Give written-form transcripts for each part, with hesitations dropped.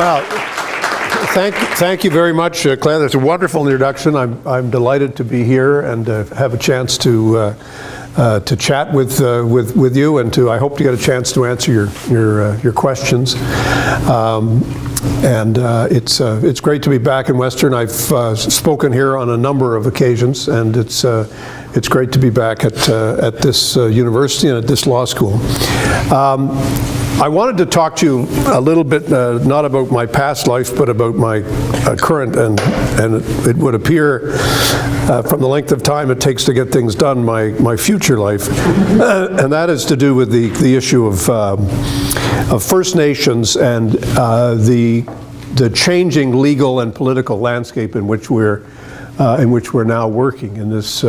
Well, thank you very much, Claire. That's a wonderful introduction. I'm delighted to be here and have a chance to chat with you, and I hope to get a chance to answer your questions. It's great to be back in Western. I've spoken here on a number of occasions, and it's great to be back at this university and at this law school. I wanted to talk to you a little bit, not about my past life, but about my current, and it would appear from the length of time it takes to get things done, my future life. And that is to do with the issue of First Nations and the changing legal and political landscape in which we're now working in this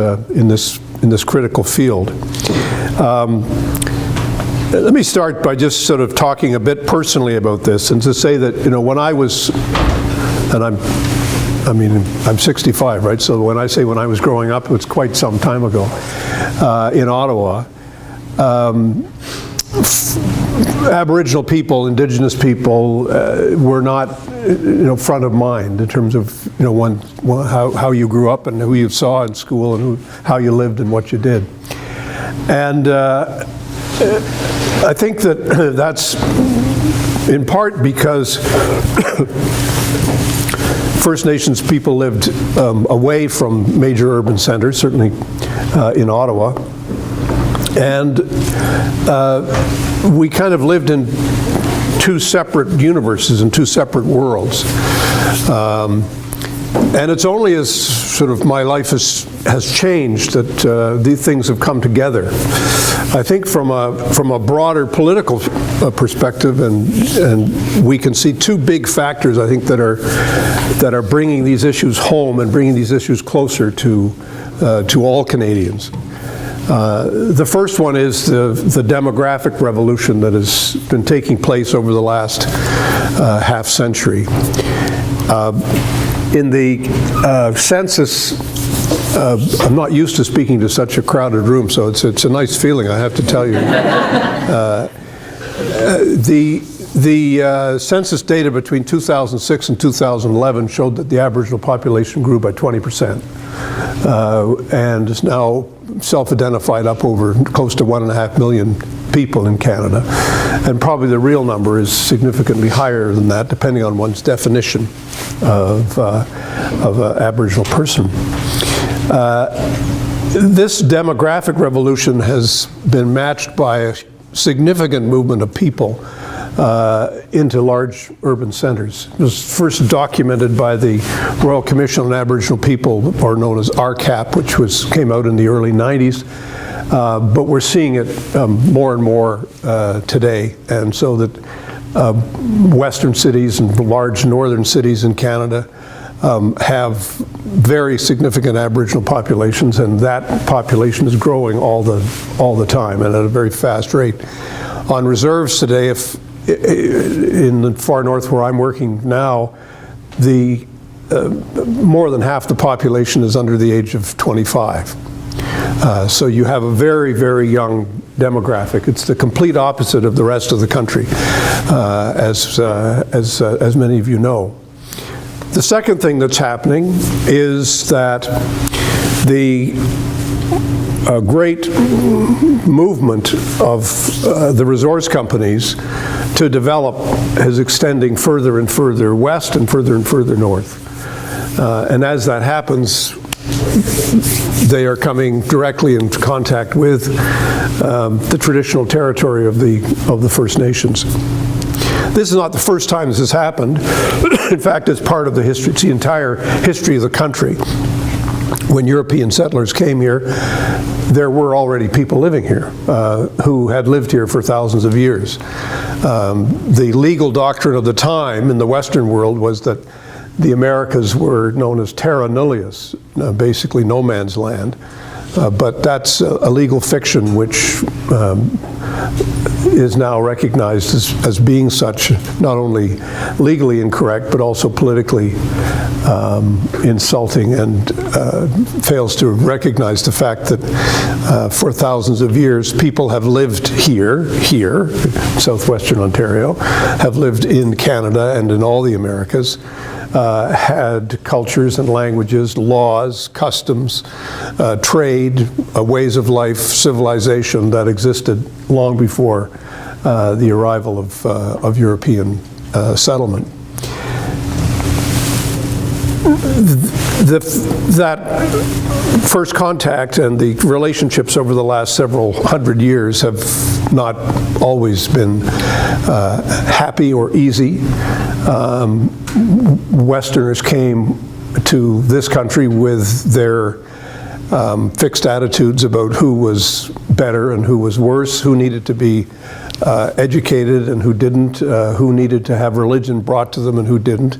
critical field. Let me start by just sort of talking a bit personally about this, and to say that, when I was, and I'm 65, right? So when I say when I was growing up, it was quite some time ago in Ottawa. Aboriginal people, Indigenous people were not, front of mind in terms of, how you grew up and who you saw in school and how you lived and what you did. And I think that that's in part because First Nations people lived away from major urban centers, certainly in Ottawa, and we kind of lived in two separate universes and two separate worlds. And it's only as sort of my life has changed that these things have come together. I think from a broader political perspective, and we can see two big factors, I think, that are bringing these issues home and bringing these issues closer to all Canadians. The first one is the demographic revolution that has been taking place over the last half century. In the census, I'm not used to speaking to such a crowded room, so it's a nice feeling, I have to tell you. The census data between 2006 and 2011 showed that the Aboriginal population grew by 20%, and is now self-identified up over close to 1.5 million people in Canada. And probably the real number is significantly higher than that, depending on one's definition of an Aboriginal person. This demographic revolution has been matched by a significant movement of people into large urban centers. It was first documented by the Royal Commission on Aboriginal People, or known as RCAP, which came out in the early 90s. But we're seeing it more and more today, and so that western cities and large northern cities in Canada have very significant Aboriginal populations, and that population is growing all the time and at a very fast rate. On reserves today, if in the far north where I'm working now, more than half the population is under the age of 25. So you have a very, very young demographic. It's the complete opposite of the rest of the country, as many of you know. The second thing that's happening is that the great movement of the resource companies to develop is extending further and further west and further north. And as that happens, they are coming directly into contact with the traditional territory of the First Nations. This is not the first time this has happened. In fact, it's part of the history, it's the entire history of the country. When European settlers came here, there were already people living here who had lived here for thousands of years. The legal doctrine of the time in the Western world was that the Americas were known as terra nullius, basically no man's land. But that's a legal fiction which is now recognized as being such, not only legally incorrect, but also politically insulting, and fails to recognize the fact that for thousands of years, people have lived here, southwestern Ontario, have lived in Canada and in all the Americas, had cultures and languages, laws, customs, trade, ways of life, civilization that existed long before the arrival of European settlement. That first contact and the relationships over the last several hundred years have not always been happy or easy. Westerners came to this country with their fixed attitudes about who was better and who was worse, who needed to be educated and who didn't, who needed to have religion brought to them and who didn't.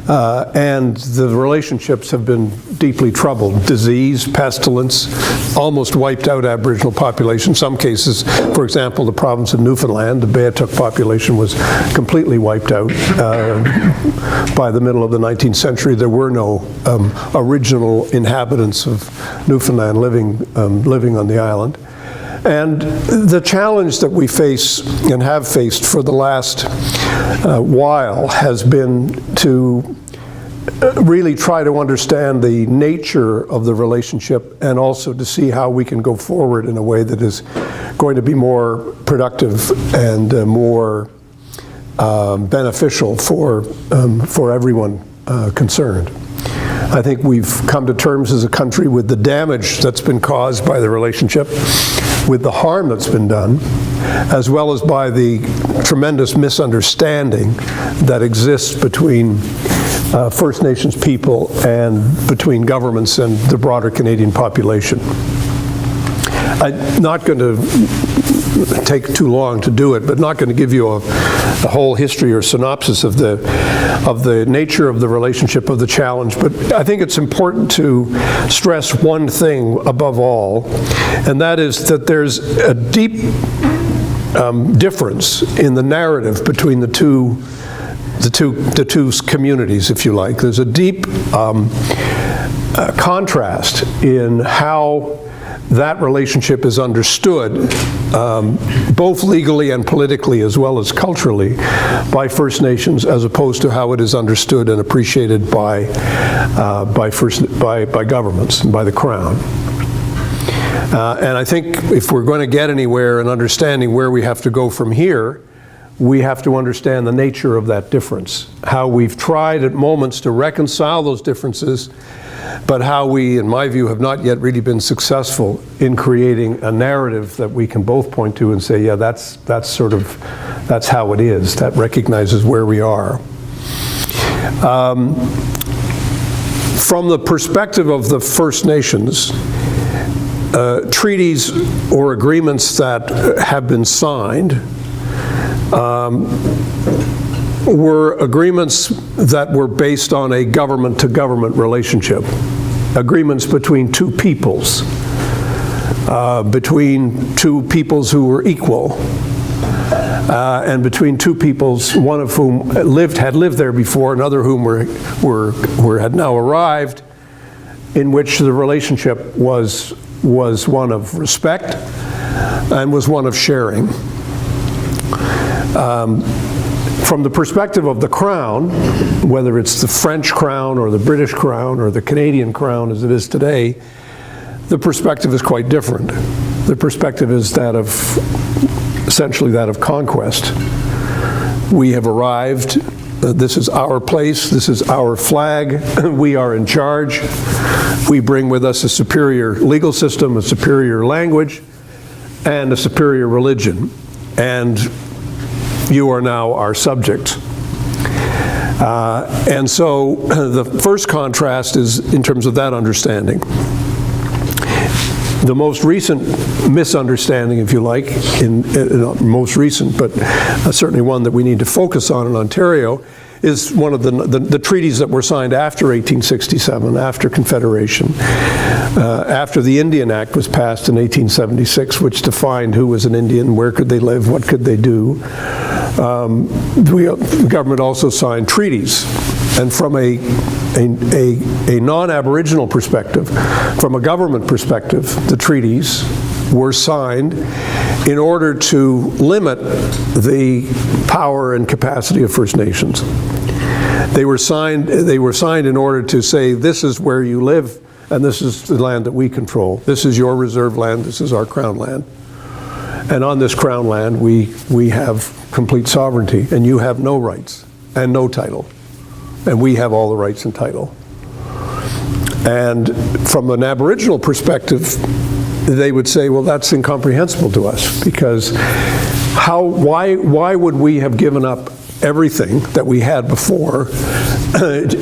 And the relationships have been deeply troubled. Disease, pestilence, almost wiped out Aboriginal population. Some cases, for example, the province of Newfoundland, the Beothuk population was completely wiped out. By the middle of the 19th century, there were no original inhabitants of Newfoundland living on the island. And the challenge that we face and have faced for the last while has been to really try to understand the nature of the relationship, and also to see how we can go forward in a way that is going to be more productive and more beneficial for everyone concerned. I think we've come to terms as a country with the damage that's been caused by the relationship, with the harm that's been done, as well as by the tremendous misunderstanding that exists between First Nations people and between governments and the broader Canadian population. I'm not going to take too long to do it, but not going to give you a whole history or synopsis of the nature of the relationship, of the challenge. But I think it's important to stress one thing above all, and that is that there's a deep difference in the narrative between the two communities, if you like. There's a deep contrast in how that relationship is understood, both legally and politically, as well as culturally, by First Nations, as opposed to how it is understood and appreciated by governments and by the Crown. And I think if we're going to get anywhere in understanding where we have to go from here, we have to understand the nature of that difference, how we've tried at moments to reconcile those differences, but how we, in my view, have not yet really been successful in creating a narrative that we can both point to and say, yeah, that's how it is, that recognizes where we are. From the perspective of the First Nations, treaties or agreements that have been signed were agreements that were based on a government-to-government relationship, agreements between two peoples who were equal, and between two peoples, one of whom had lived there before, and other whom had now arrived, in which the relationship was one of respect and was one of sharing. From the perspective of the Crown, whether it's the French Crown or the British Crown or the Canadian Crown as it is today, the perspective is quite different. The perspective is essentially that of conquest. We have arrived, this is our place, this is our flag, we are in charge. We bring with us a superior legal system, a superior language, and a superior religion. And you are now our subject. And so the first contrast is in terms of that understanding. The most recent misunderstanding, if you like, not most recent, but certainly one that we need to focus on in Ontario, is one of the treaties that were signed after 1867, after Confederation, after the Indian Act was passed in 1876, which defined who was an Indian, where could they live, what could they do. The government also signed treaties. And from a non-Aboriginal perspective, from a government perspective, the treaties were signed in order to limit the power and capacity of First Nations. They were signed in order to say, this is where you live, and this is the land that we control. This is your reserve land, this is our crown land. And on this crown land, we have complete sovereignty, and you have no rights and no title. And we have all the rights and title. And from an Aboriginal perspective, they would say, well, that's incomprehensible to us, because why would we have given up everything that we had before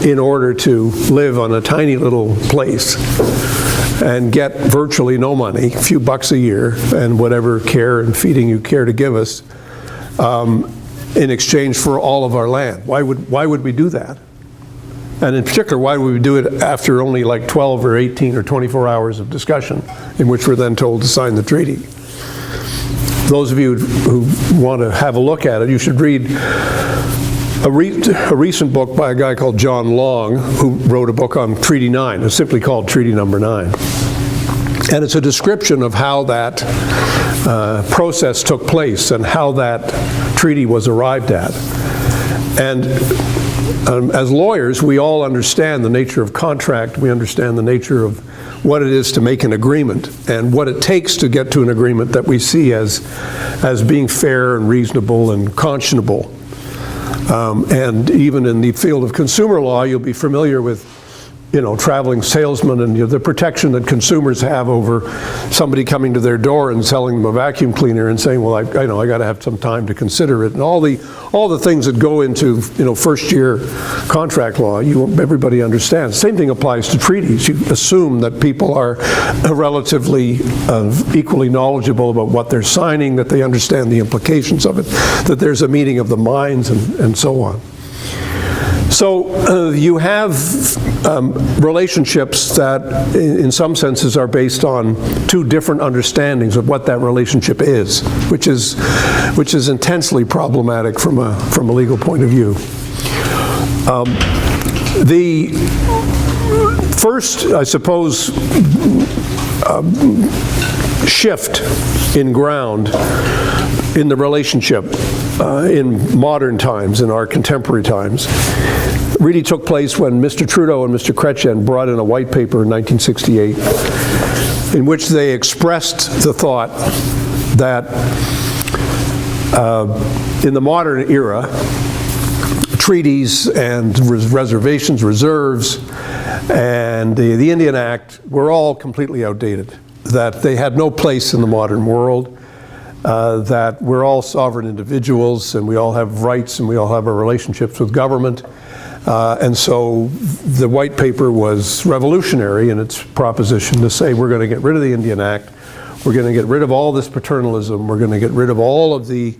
in order to live on a tiny little place and get virtually no money, a few bucks a year, and whatever care and feeding you care to give us, in exchange for all of our land? Why would we do that? And in particular, why would we do it after only like 12 or 18 or 24 hours of discussion, in which we're then told to sign the treaty? Those of you who want to have a look at it, you should read a recent book by a guy called John Long, who wrote a book on Treaty 9. It's simply called Treaty Number 9. And it's a description of how that process took place and how that treaty was arrived at. And as lawyers, we all understand the nature of contract. We understand the nature of what it is to make an agreement and what it takes to get to an agreement that we see as being fair and reasonable and conscionable. And even in the field of consumer law, you'll be familiar with, traveling salesmen and the protection that consumers have over somebody coming to their door and selling them a vacuum cleaner and saying, well, I got to have some time to consider it, and all the things that go into first year contract law. Everybody understands. Same thing applies to treaties. You assume that people are relatively equally knowledgeable about what they're signing, that they understand the implications of it, that there's a meeting of the minds, and so on. So you have relationships that in some senses are based on two different understandings of what that relationship is, which is intensely problematic from a legal point of view. The first, I suppose, shift in ground in the relationship in modern times, in our contemporary times, really took place when Mr. Trudeau and Mr. Chrétien brought in a white paper in 1968 in which they expressed the thought that in the modern era, treaties and reservations, reserves, and the Indian Act were all completely outdated, that they had no place in the modern world, that we're all sovereign individuals and we all have rights and we all have our relationships with government. And so the white paper was revolutionary in its proposition to say we're going to get rid of the Indian Act, we're going to get rid of all this paternalism, we're going to get rid of all of the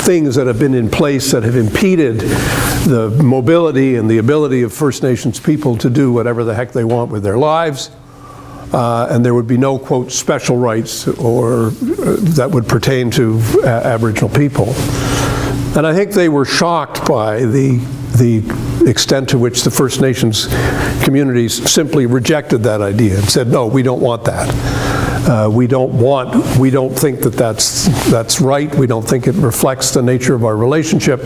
things that have been in place that have impeded the mobility and the ability of First Nations people to do whatever the heck they want with their lives. And there would be no, quote, special rights or that would pertain to Aboriginal people. And I think they were shocked by the extent to which the First Nations communities simply rejected that idea and said, no, we don't want that. We don't think that that's right. We don't think it reflects the nature of our relationship.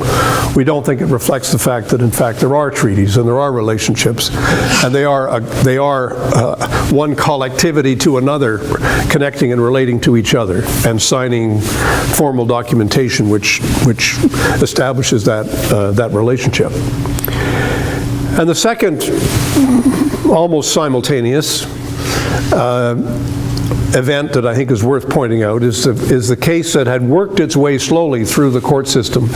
We don't think it reflects the fact that, in fact, there are treaties and there are relationships, and they are one collectivity to another, connecting and relating to each other, and signing formal documentation which establishes that relationship. And the second, almost simultaneous event that I think is worth pointing out is the case that had worked its way slowly through the court system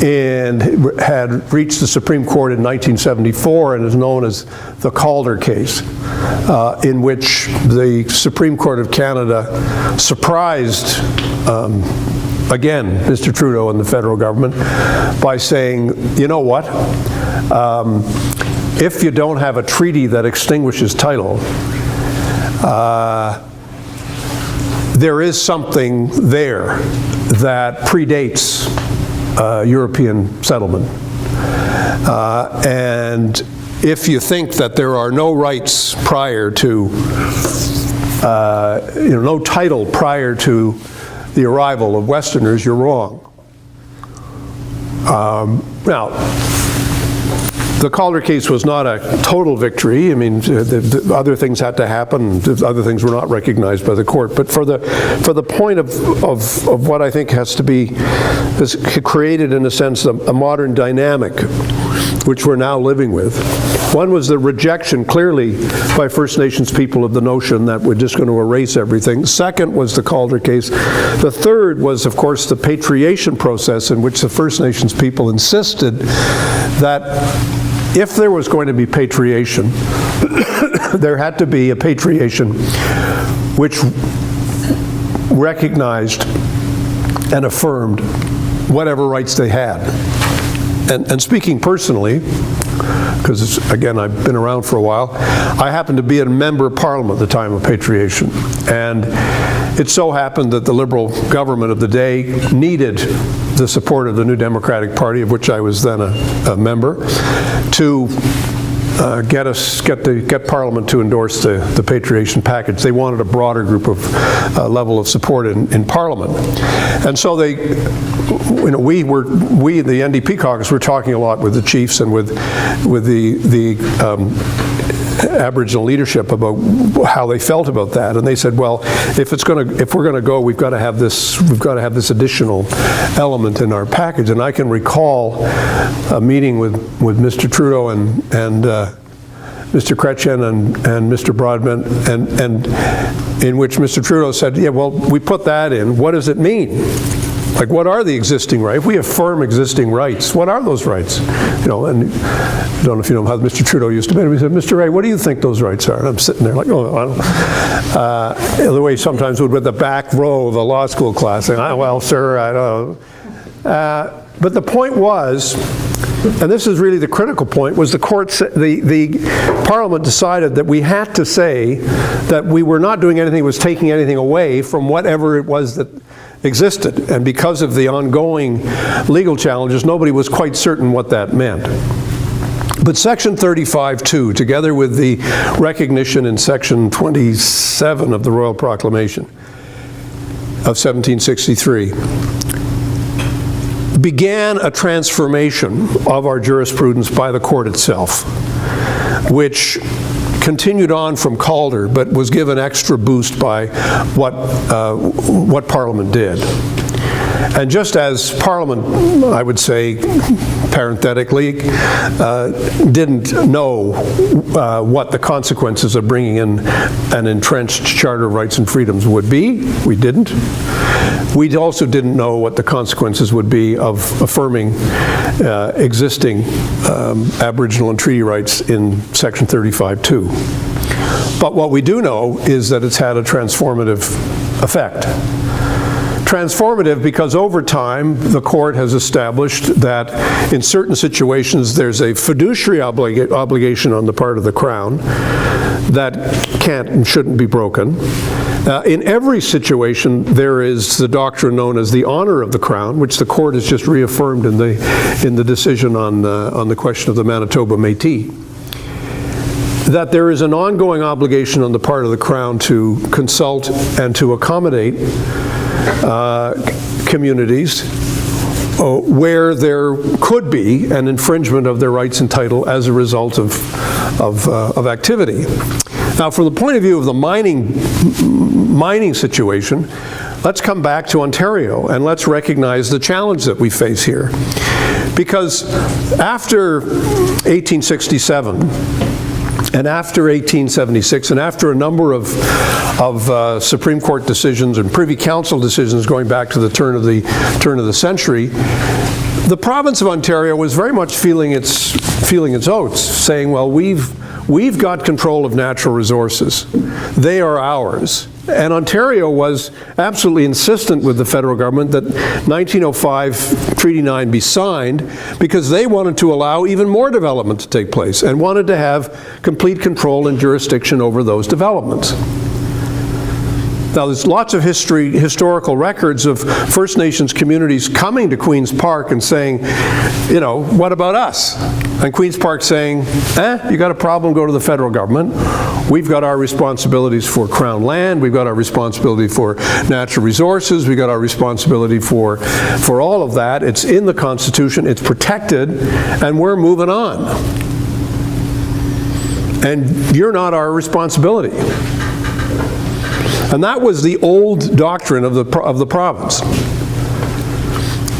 and had reached the Supreme Court in 1974 and is known as the Calder Case, in which the Supreme Court of Canada surprised again, Mr. Trudeau and the federal government by saying, you know what, if you don't have a treaty that extinguishes title, there is something there that predates European settlement. And if you think that there are no rights prior to, no title prior to the arrival of Westerners, you're wrong. Now, the Calder case was not a total victory. I mean, the other things had to happen. Other things were not recognized by the court. But for the point of what I think has created, in a sense, a modern dynamic, which we're now living with. One was the rejection, clearly, by First Nations people of the notion that we're just going to erase everything. Second was the Calder case. The third was, of course, the patriation process, in which the First Nations people insisted that if there was going to be patriation, there had to be a patriation which recognized and affirmed whatever rights they had. And speaking personally, because again, I've been around for a while, I happened to be a member of Parliament at the time of patriation. And it so happened that the Liberal government of the day needed the support of the New Democratic Party, of which I was then a member, to get Parliament to endorse the patriation package. They wanted a broader group of level of support in Parliament, and so we, the NDP caucus, were talking a lot with the chiefs and with the Aboriginal leadership about how they felt about that, and they said, well, if we're going to go, we've got to have this additional element in our package. And I can recall a meeting with Mr. Trudeau and Mr. Chrétien and Mr. Broadbent, and in which Mr. Trudeau said, yeah, well, we put that in. What does it mean? Like, what are the existing rights? If we have firm existing rights, what are those rights? And I don't know if you know how Mr. Trudeau used to be. He said, Mr. Ray, what do you think those rights are? And I'm sitting there like, oh, I don't know. The way sometimes with the back row of a law school class, saying, well, sir, I don't know. But the point was, and this is really the critical point, was the Parliament decided that we had to say that we were not doing anything, was taking anything away from whatever it was that existed. And because of the ongoing legal challenges, nobody was quite certain what that meant. But Section 35(2), together with the recognition in Section 27 of the Royal Proclamation of 1763, began a transformation of our jurisprudence by the court itself, which continued on from Calder, but was given extra boost by what Parliament did. And just as Parliament, I would say, parenthetically, didn't know what the consequences of bringing in an entrenched Charter of Rights and Freedoms would be, we didn't. We also didn't know what the consequences would be of affirming existing Aboriginal and treaty rights in Section 35(2). But what we do know is that it's had a transformative effect. Transformative because over time the court has established that in certain situations there's a fiduciary obligation on the part of the Crown that can't and shouldn't be broken. In every situation there is the doctrine known as the honor of the Crown, which the court has just reaffirmed in the decision on the question of the Manitoba Métis. That there is an ongoing obligation on the part of the Crown to consult and to accommodate communities where there could be an infringement of their rights and title as a result of activity. Now, from the point of view of the mining situation, let's come back to Ontario and let's recognize the challenge that we face here. Because after 1867, and after 1876, and after a number of Supreme Court decisions and Privy Council decisions going back to the turn of the century, the province of Ontario was very much feeling its oats, saying, well, we've We've got control of natural resources. They are ours. And Ontario was absolutely insistent with the federal government that 1905 Treaty 9 be signed because they wanted to allow even more development to take place and wanted to have complete control and jurisdiction over those developments. Now, there's lots of historical records of First Nations communities coming to Queen's Park and saying, you know, what about us? And Queen's Park saying, you got a problem, go to the federal government. We've got our responsibilities for Crown land, we've got our responsibility for natural resources, we've got our responsibility for all of that. It's in the Constitution, it's protected, and we're moving on. And you're not our responsibility. And that was the old doctrine of the province.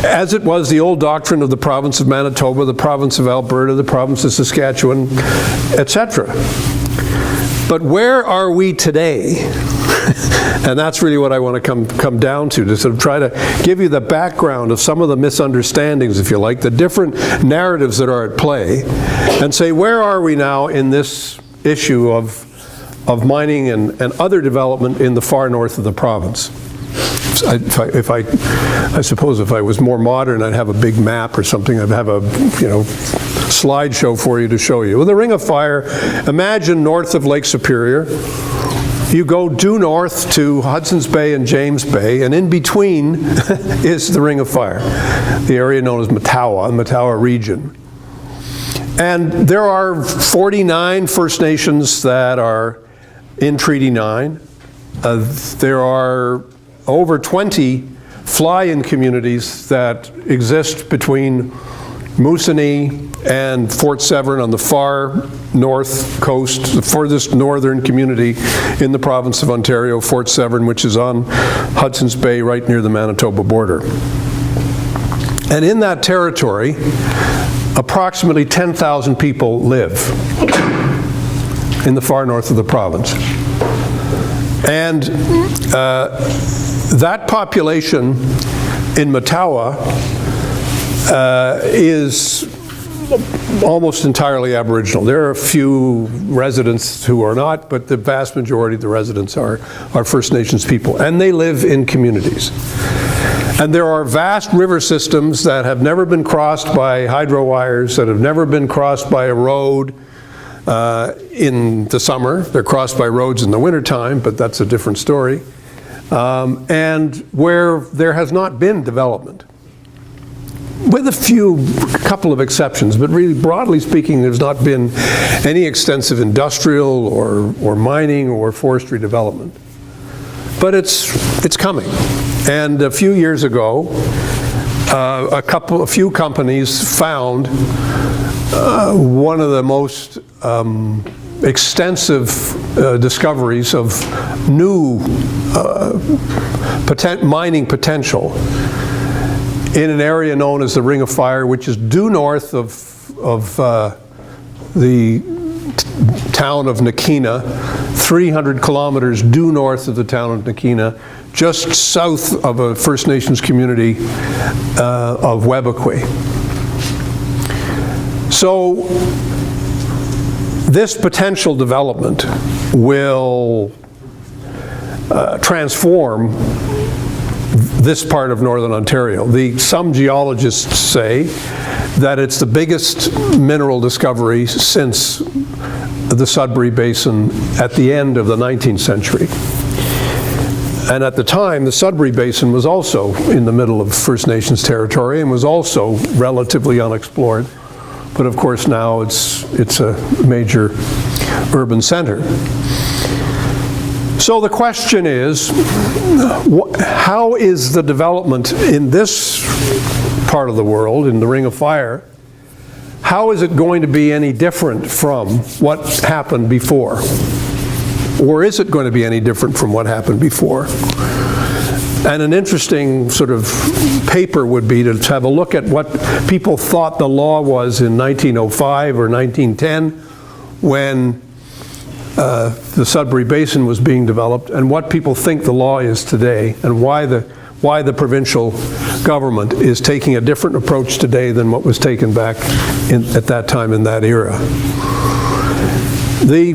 As it was the old doctrine of the province of Manitoba, the province of Alberta, the province of Saskatchewan, etc. But where are we today? And that's really what I want to come down to sort of try to give you the background of some of the misunderstandings, if you like, the different narratives that are at play, and say, where are we now in this issue of mining and other development in the far north of the province? I suppose if I was more modern, I'd have a big map or something. I'd have a, slideshow for you to show you. With the Ring of Fire, imagine north of Lake Superior. You go due north to Hudson's Bay and James Bay, and in between is the Ring of Fire, the area known as Mattawa, the Mattawa region. And there are 49 First Nations that are in Treaty 9. There are over 20 fly-in communities that exist between Moosonee and Fort Severn on the far north coast, the furthest northern community in the province of Ontario, Fort Severn, which is on Hudson's Bay right near the Manitoba border. And in that territory, approximately 10,000 people live in the far north of the province. And that population in Mattawa is almost entirely Aboriginal. There are a few residents who are not, but the vast majority of the residents are First Nations people, and they live in communities. And there are vast river systems that have never been crossed by hydro wires, that have never been crossed by a road in the summer. They're crossed by roads in the wintertime, but that's a different story. And where there has not been development, with a couple of exceptions, but really broadly speaking, there's not been any extensive industrial or mining or forestry development. But it's coming. And a few years ago, a few companies found one of the most extensive discoveries of new mining potential in an area known as the Ring of Fire, which is due north of the town of Nakina, 300 kilometers due north of the town of Nakina, just south of a First Nations community of Webequie. So this potential development will transform this part of northern Ontario. Some geologists say that it's the biggest mineral discovery since the Sudbury Basin at the end of the 19th century. And at the time, the Sudbury Basin was also in the middle of First Nations territory and was also relatively unexplored. But of course now it's a major urban center. So the question is, how is the development in this part of the world, in the Ring of Fire, how is it going to be any different from what happened before? Or is it going to be any different from what happened before? And an interesting sort of paper would be to have a look at what people thought the law was in 1905 or 1910 when the Sudbury Basin was being developed, and what people think the law is today, and why the provincial government is taking a different approach today than what was taken back at that time in that era. The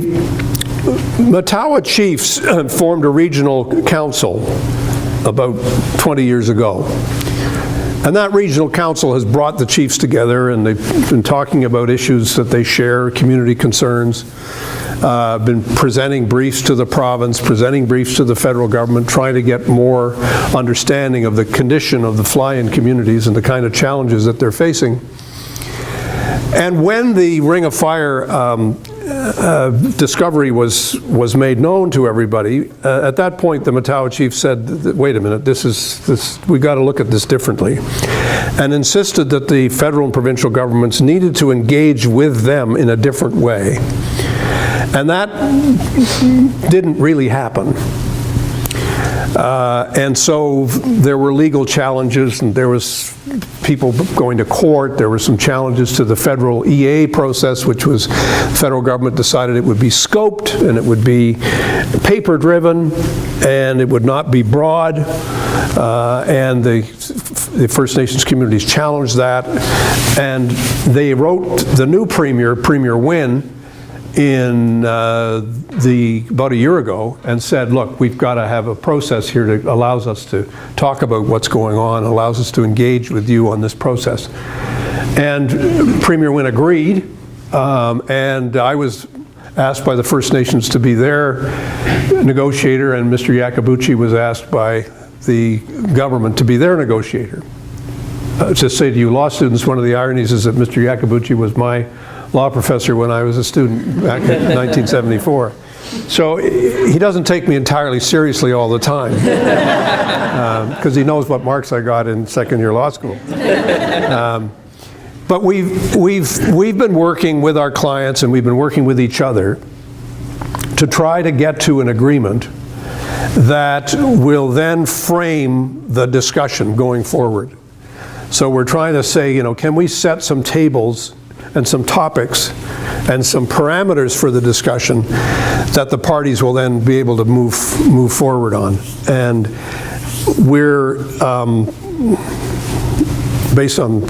Mattawa chiefs formed a regional council about 20 years ago. And that regional council has brought the chiefs together, and they've been talking about issues that they share, community concerns, been presenting briefs to the province, presenting briefs to the federal government, trying to get more understanding of the condition of the fly-in communities and the kind of challenges that they're facing. And when the Ring of Fire discovery was made known to everybody, at that point the Mattawa chief said, wait a minute, we got to look at this differently, and insisted that the federal and provincial governments needed to engage with them in a different way. And that didn't really happen. And so there were legal challenges, and there was people going to court. There were some challenges to the federal EA process, which was the federal government decided it would be scoped, and it would be paper-driven, and it would not be broad. And the First Nations communities challenged that. And they wrote the new Premier, Premier Wynne, about a year ago, and said, look, we've got to have a process here that allows us to talk about what's going on, allows us to engage with you on this process. And Premier Wynne agreed, and I was asked by the First Nations to be their negotiator, and Mr. Yakabuchi was asked by the government to be their negotiator. To say to you law students, one of the ironies is that Mr. Yakabuchi was my law professor when I was a student back in 1974. So he doesn't take me entirely seriously all the time, because he knows what marks I got in second-year law school. But we've been working with our clients, and we've been working with each other to try to get to an agreement that will then frame the discussion going forward. So we're trying to say, can we set some tables and some topics and some parameters for the discussion that the parties will then be able to move forward on. And we're based on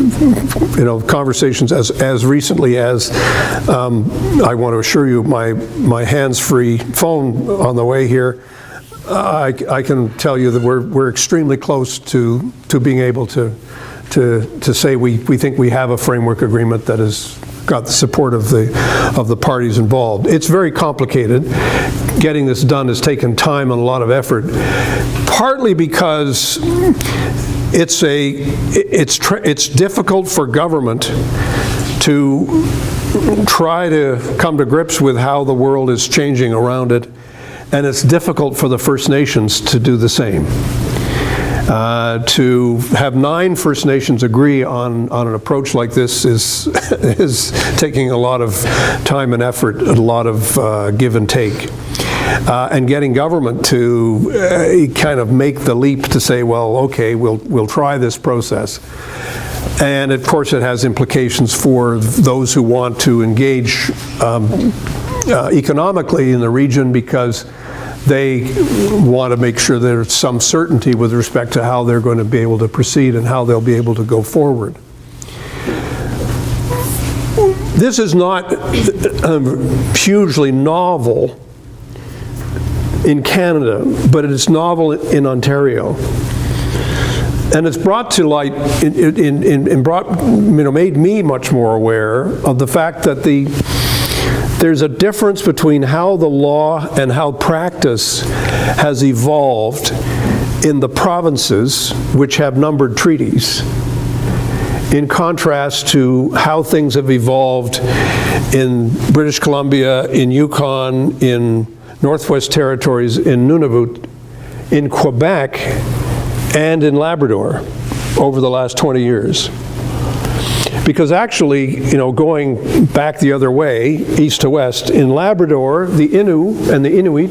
conversations as recently as I want to assure you, my hands-free phone on the way here, I can tell you that we're extremely close to being able to say we think we have a framework agreement that has got the support of the parties involved. It's very complicated. Getting this done has taken time and a lot of effort, partly because it's difficult for government to try to come to grips with how the world is changing around it, and it's difficult for the First Nations to do the same. To have 9 First Nations agree on an approach like this is taking a lot of time and effort, a lot of give and take. And getting government to kind of make the leap to say, well, okay, we'll try this process. And of course it has implications for those who want to engage economically in the region, because they want to make sure there's some certainty with respect to how they're going to be able to proceed and how they'll be able to go forward. This is not hugely novel in Canada, but it is novel in Ontario. And it's brought to light, made me much more aware of the fact that there's a difference between how the law and how practice has evolved in the provinces which have numbered treaties, in contrast to how things have evolved in British Columbia, in Yukon, in Northwest Territories, in Nunavut, in Quebec, and in Labrador over the last 20 years. Because actually, going back the other way, east to west, in Labrador, the Innu and the Inuit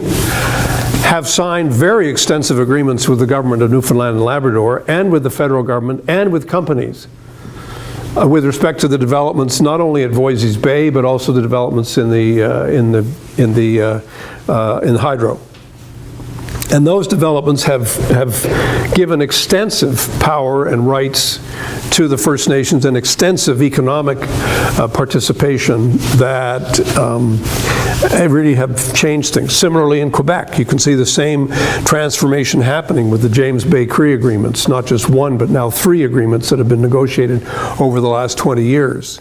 have signed very extensive agreements with the government of Newfoundland and Labrador, and with the federal government, and with companies, with respect to the developments not only at Voisey's Bay, but also the developments in the hydro. And those developments have given extensive power and rights to the First Nations and extensive economic participation that really have changed things. Similarly, in Quebec, you can see the same transformation happening with the James Bay Cree agreements, not just one, but now 3 agreements that have been negotiated over the last 20 years.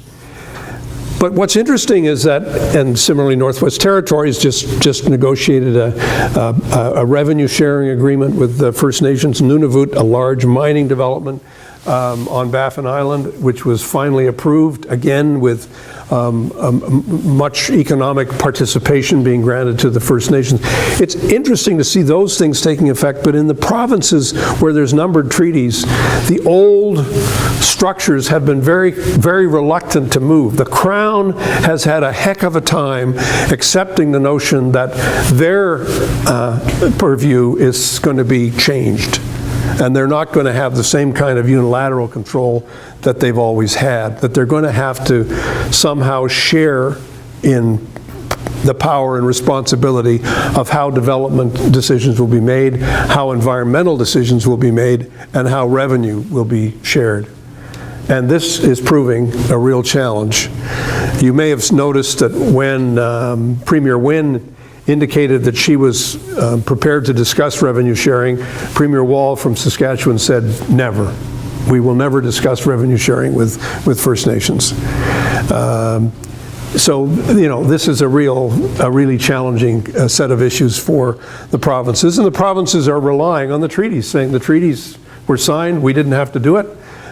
But what's interesting is that, and similarly Northwest Territories just negotiated a revenue sharing agreement with the First Nations. Nunavut, a large mining development on Baffin Island, which was finally approved, again with much economic participation being granted to the First Nations. It's interesting to see those things taking effect, but in the provinces where there's numbered treaties, the old structures have been very, very reluctant to move. The Crown has had a heck of a time accepting the notion that their purview is going to be changed. And they're not going to have the same kind of unilateral control that they've always had, that they're going to have to somehow share in the power and responsibility of how development decisions will be made, how environmental decisions will be made, and how revenue will be shared. And this is proving a real challenge. You may have noticed that when Premier Wynne indicated that she was prepared to discuss revenue sharing, Premier Wall from Saskatchewan said, never. We will never discuss revenue sharing with First Nations. So, you know, this is a really challenging set of issues for the provinces. And the provinces are relying on the treaties, saying the treaties were signed, we didn't have to do it,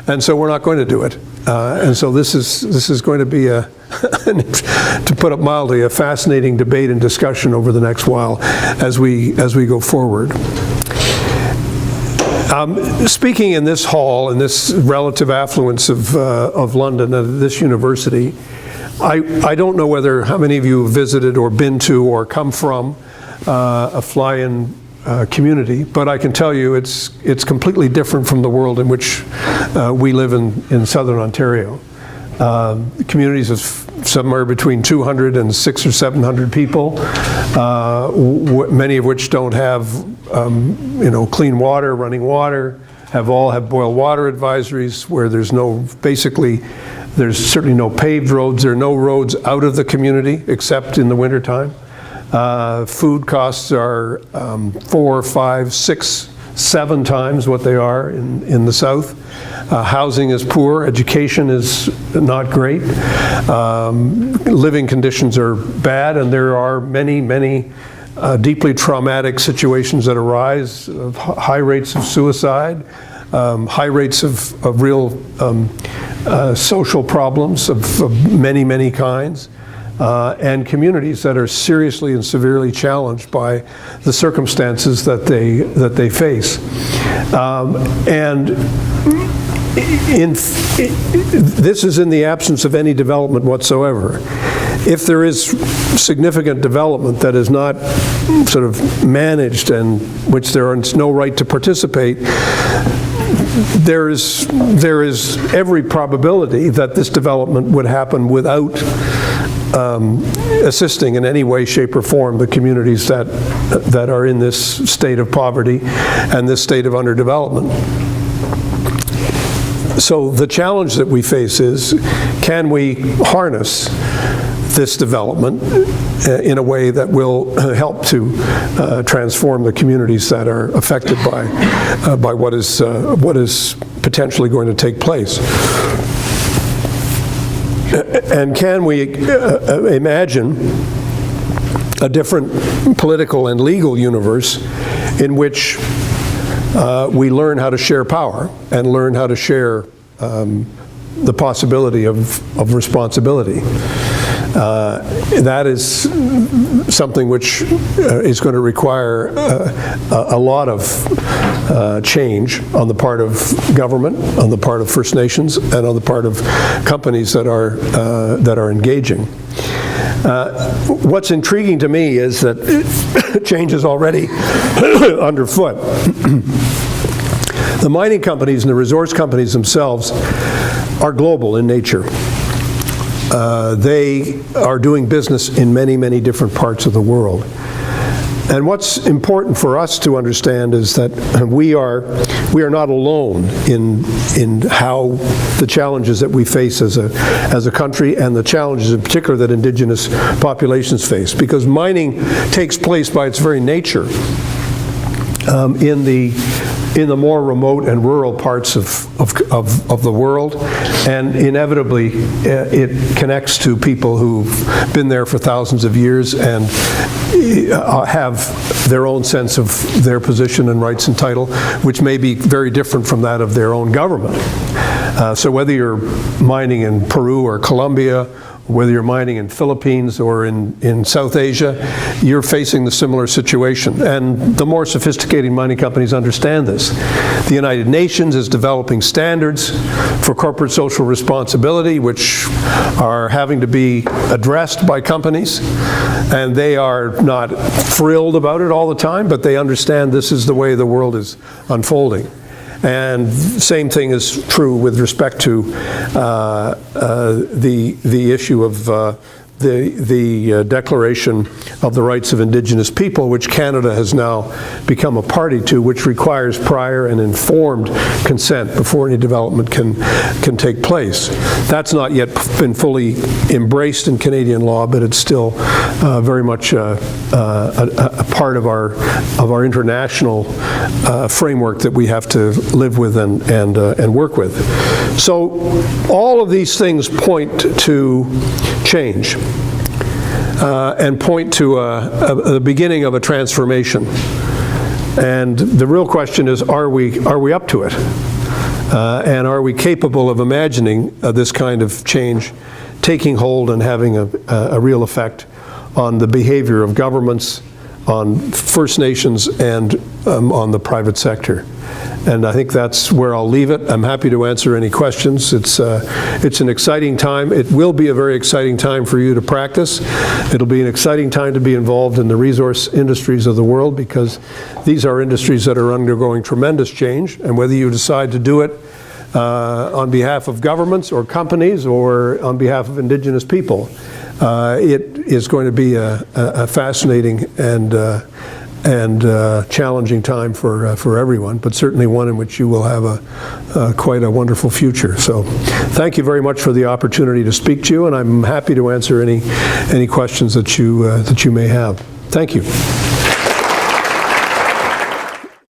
and so we're not going to do it. And so this is going to be to put it mildly, a fascinating debate and discussion over the next while as we go forward. Speaking in this hall, in this relative affluence of London, at this university, I don't know how many of you have visited or been to or come from a fly-in community, but I can tell you it's completely different from the world in which we live in southern Ontario. Communities of somewhere between 200 and 600 or 700 people, many of which don't have clean water, running water, all have boil water advisories where there's certainly no paved roads. There are no roads out of the community except in the wintertime. Food costs are 4, 5, 6, 7 times what they are in the south. Housing is poor, education is not great. Living conditions are bad, and there are many deeply traumatic situations that arise, high rates of suicide, high rates of real social problems of many kinds. And communities that are seriously and severely challenged by the circumstances that they face. And this is in the absence of any development whatsoever. If there is significant development that is not sort of managed and which there is no right to participate, there is every probability that this development would happen without assisting in any way, shape, or form the communities that are in this state of poverty and this state of underdevelopment. So the challenge that we face is, can we harness this development in a way that will help to transform the communities that are affected by what is potentially going to take place? And can we imagine a different political and legal universe in which we learn how to share power and learn how to share the possibility of responsibility? That is something which is going to require a lot of change on the part of government, on the part of First Nations, and on the part of companies that are engaging. What's intriguing to me is that change is already underfoot. The mining companies and the resource companies themselves are global in nature. They are doing business in many different parts of the world. And what's important for us to understand is that we are not alone in how the challenges that we face as a country, and the challenges in particular that indigenous populations face, because mining takes place by its very nature in the more remote and rural parts of the world, and inevitably it connects to people who've been there for thousands of years and have their own sense of their position and rights and title, which may be very different from that of their own government. So whether you're mining in Peru or Colombia, whether you're mining in Philippines or in South Asia, you're facing the similar situation. And the more sophisticated mining companies understand this. The United Nations is developing standards for corporate social responsibility, which are having to be addressed by companies. And they are not thrilled about it all the time, but they understand this is the way the world is unfolding. And same thing is true with respect to the issue of the Declaration of the Rights of Indigenous People, which Canada has now become a party to, which requires prior and informed consent before any development can take place. That's not yet been fully embraced in Canadian law, but it's still very much a part of our international framework that we have to live with and work with. So all of these things point to change. And point to the beginning of a transformation. And the real question is, are we up to it? And are we capable of imagining this kind of change taking hold and having a real effect on the behavior of governments, on First Nations, and on the private sector? And I think that's where I'll leave it. I'm happy to answer any questions. It's an exciting time. It will be a very exciting time for you to practice. It'll be an exciting time to be involved in the resource industries of the world, because these are industries that are undergoing tremendous change. And whether you decide to do it on behalf of governments or companies or on behalf of Indigenous people, it is going to be a fascinating and challenging time for everyone, but certainly one in which you will have quite a wonderful future. So thank you very much for the opportunity to speak to you, and I'm happy to answer any questions that you may have. Thank you.